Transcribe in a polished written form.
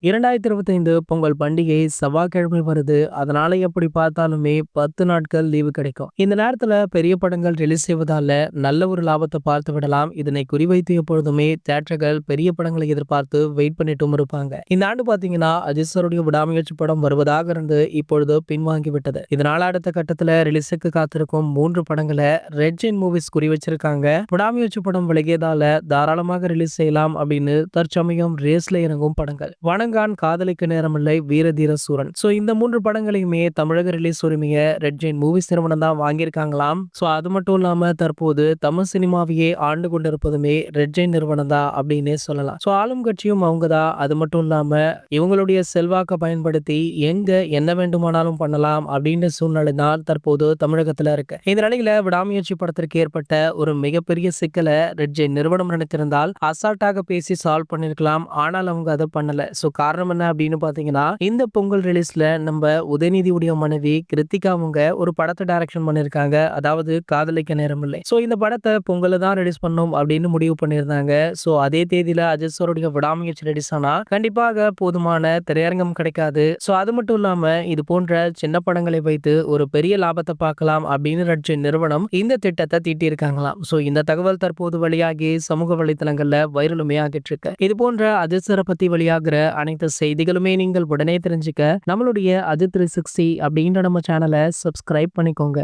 2025 பொங்கல் பண்டிகை செவ்வாய்க்கிழமை வருது. அதனால எப்படி பார்த்தாலுமே 10 நாட்கள் லீவு கிடைக்கும். இந்த நேரத்துல பெரிய படங்கள் ரிலீஸ் செய்வதால நல்ல ஒரு லாபத்தை பார்த்து விடலாம். இதனை குறிவைத்து எப்பொழுதுமே தியேட்டர்கள் பெரிய படங்களை எதிர்பார்த்து வெயிட் பண்ணிட்டும் இருப்பாங்க. இந்த ஆண்டு பாத்தீங்கன்னா அஜித் சாருடைய விடாமுயற்சி படம் வருவதாக இருந்து இப்பொழுது பின்வாங்கி விட்டது. இதனால அடுத்த கட்டத்துல ரிலீஸுக்கு காத்திருக்கும் 3 படங்களை ரெட் ஜெயின் மூவிஸ் குறி வச்சிருக்காங்க. விடாமுயற்சி படம் விலகியதால தாராளமாக ரிலீஸ் செய்யலாம் அப்படின்னு தற்சமயம் ரேஸ்ல இறங்கும் படங்கள் வணங்கான், காதலிக்க நேரமில்லை, வீரதீர சூரன். சோ இந்த 3 படங்களையுமே தமிழக ரிலீஸ் உரிமையை ரெட் ஜெயின் மூவிஸ் நிறுவனம் தான் வாங்கியிருக்காங்களாம். சோ அது மட்டும் இல்லாம தற்போது தமிழ் சினிமாவையே ஆண்டு கொண்டிருப்பதுமே ரெட் ஜெயின் நிறுவனம் தான் அப்படின்னே சொல்லலாம். சோ ஆளும் கட்சியும் அவங்க தான். அது மட்டும் இல்லாம இவங்களுடைய செல்வாக்கை பயன்படுத்தி எங்க என்ன வேண்டுமானாலும் பண்ணலாம் அப்படின்ற சூழ்நிலை தான் தற்போது தமிழகத்துல இருக்கு. இந்த நிலையில விடாமுயற்சி படத்திற்கு ஏற்பட்ட ஒரு மிகப்பெரிய சிக்கலை ரெட் ஜெயின் நிறுவனம் நினைத்திருந்தால் அசால்ட்டாக பேசி சால்வ் பண்ணிருக்கலாம். ஆனால் அவங்க அதை பண்ணல. சோ காரணம் என்ன அப்படின்னு பாத்தீங்கன்னா, இந்த பொங்கல் ரிலீஸ்ல நம்ம உதயநிதியுடைய மனைவி கிருத்திகா அவங்க ஒரு படத்தை டைரக்ஷன் பண்ணிருக்காங்க. அதாவது காதலிக்க நேரமில்லை. சோ இந்த படத்தை பொங்கல தான் ரிலீஸ் பண்ணணும் அப்படின்னு முடிவு பண்ணியிருந்தாங்க. சோ அதே தேதியில அஜித் சாருடைய விடாமுயற்சி ரிலீஸ் ஆனா கண்டிப்பாக போதுமான திரையரங்கம் கிடைக்காது. சோ அது மட்டும் இல்லாம இது போன்ற சின்ன படங்களை வைத்து ஒரு பெரிய லாபத்தை பார்க்கலாம் அப்படின்னு ரெட் ஜெயின் நிறுவனம் இந்த திட்டத்தை தீட்டி இருக்காங்களாம். சோ இந்த தகவல் தற்போது வெளியாகி சமூக வலைதளங்கள்ல வைரலுமே ஆகிட்டு இருக்கு. இது போன்ற அஜித் சாரை பத்தி வெளியாகிற அனைத்து செய்திகளுமே நீங்கள் உடனே தெரிஞ்சுக்க நம்மளுடைய அஜித் 360 அப்படின்ற நம்ம சேனலை சப்ஸ்கிரைப் பண்ணிக்கோங்க.